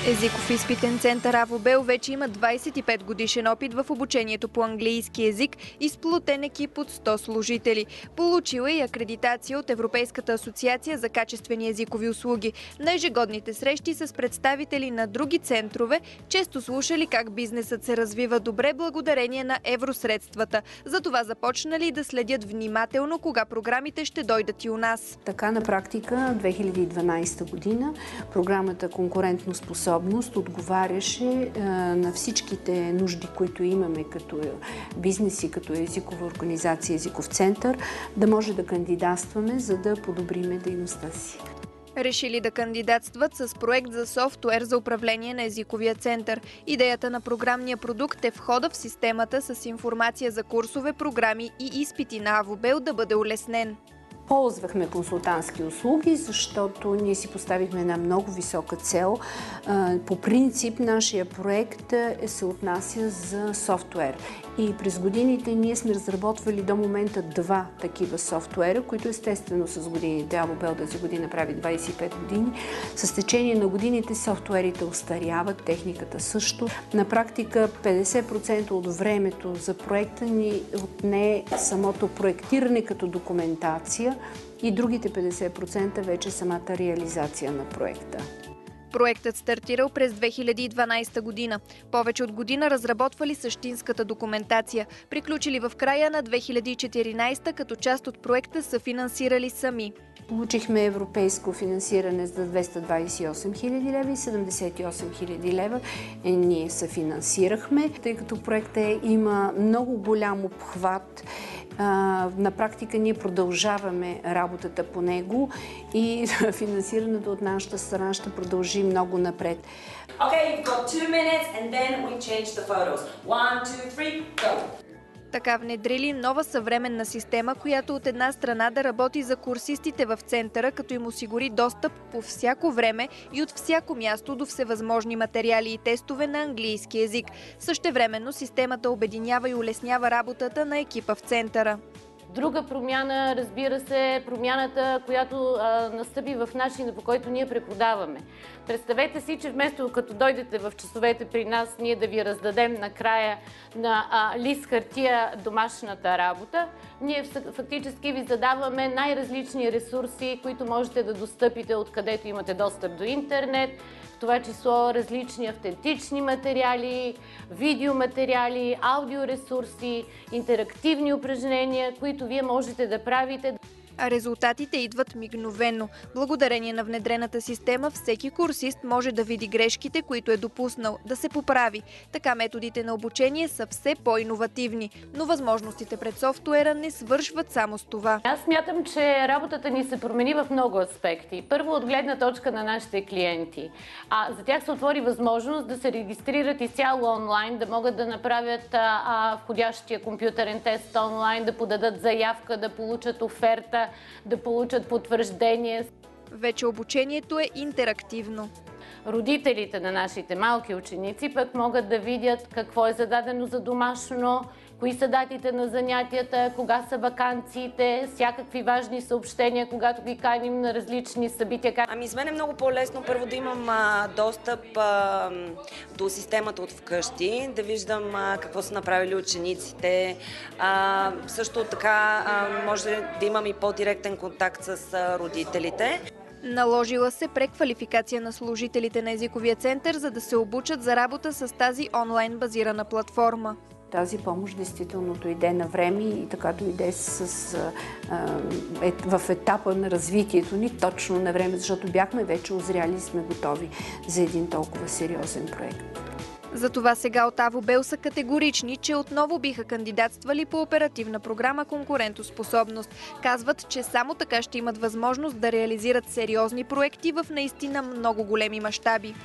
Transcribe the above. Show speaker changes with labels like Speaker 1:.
Speaker 1: Езиков изпитен център Авобел вече има 25 годишен опит в обучението по английски език и сплотен екип от 100 служители. Получил е и акредитация от Европейската асоциация за качествени езикови услуги. На ежегодните срещи с представители на други центрове често слушали как бизнесът се развива добре благодарение на евросредствата. Затова започнали да следят внимателно кога програмите ще дойдат и у нас.
Speaker 2: Така на практика 2012 година програмата "Конкурентно способност" отговаряше на всичките нужди, които имаме като бизнеси, като езикова организация, езиков център, да може да кандидатстваме, за да подобриме дейността си.
Speaker 1: Решили да кандидатстват с проект за софтуер за управление на езиковия център. Идеята на програмния продукт е входа в системата с информация за курсове, програми и изпити на Авобел да бъде улеснен.
Speaker 2: Ползвахме консултантски услуги, защото ние си поставихме една много висока цел. По принцип, нашия проект се отнася за софтуер. И през годините ние сме разработвали до момента 2 такива софтуера, които естествено с годините, Авобел тази година прави 25 години, с течение на годините софтуерите остаряват, техниката също. На практика 50% от времето за проекта ни отне самото проектиране като документация и другите 50% вече самата реализация на проекта.
Speaker 1: Проектът стартирал през 2012 година. Повече от година разработвали същинската документация. Приключили в края на 2014, като част от проекта са финансирали сами.
Speaker 2: Получихме европейско финансиране за 228 000 лева и 78 000 лева. Ние съфинансирахме, тъй като проектът има много голям обхват. На практика ние продължаваме работата по него и финансирането от нашата страна ще продължи много напред.
Speaker 3: Okay, you've got 2 minutes and then we change the photos. 1, 2, 3, go!
Speaker 1: Така внедрили нова съвременна система, която от една страна да работи за курсистите в центъра, като им осигури достъп по всяко време и от всяко място до всевъзможни материали и тестове на английски език. Същевременно системата обединява и улеснява работата на екипа в центъра.
Speaker 4: Друга промяна, разбира се, промяната, която настъпи в начина, по който ние преподаваме. Представете си, че вместо като дойдете в часовете при нас, ние да ви раздадем накрая на лист хартия домашната работа, ние фактически ви задаваме най-различни ресурси, които можете да достъпите, откъдето имате достъп до интернет, в това число различни автентични материали, видеоматериали, аудиоресурси, интерактивни упражнения, които вие можете да правите.
Speaker 1: А резултатите идват мигновено. Благодарение на внедрената система, всеки курсист може да види грешките, които е допуснал, да се поправи. Така методите на обучение са все по-иновативни, но възможностите пред софтуера не свършват само с това.
Speaker 4: Аз смятам, че работата ни се промени в много аспекти. Първо, от гледна точка на нашите клиенти. За тях се отвори възможност да се регистрират изцяло онлайн, да могат да направят входящия компютърен тест онлайн, да подадат заявка, да получат оферта, да получат потвърждение.
Speaker 1: Вече обучението е интерактивно.
Speaker 4: Родителите на нашите малки ученици пък могат да видят какво е зададено за домашно, кои са датите на занятията, кога са ваканциите, всякакви важни съобщения, когато ги каним на различни събития.
Speaker 3: За мен е много по-лесно първо да имам достъп до системата от вкъщи, да виждам какво са направили учениците. Също така може да имам и по-директен контакт с родителите.
Speaker 1: Наложила се преквалификация на служителите на езиковия център, за да се обучат за работа с тази онлайн базирана платформа.
Speaker 2: Тази помощ действително дойде на време и така дойде в етапа на развитието ни точно на време, защото бяхме вече озряли и сме готови за един толкова сериозен проект.
Speaker 1: Затова сега от Авобел са категорични, че отново биха кандидатствали по оперативна програма "Конкурентоспособност". Казват, че само така ще имат възможност да реализират сериозни проекти в наистина много големи мащаби.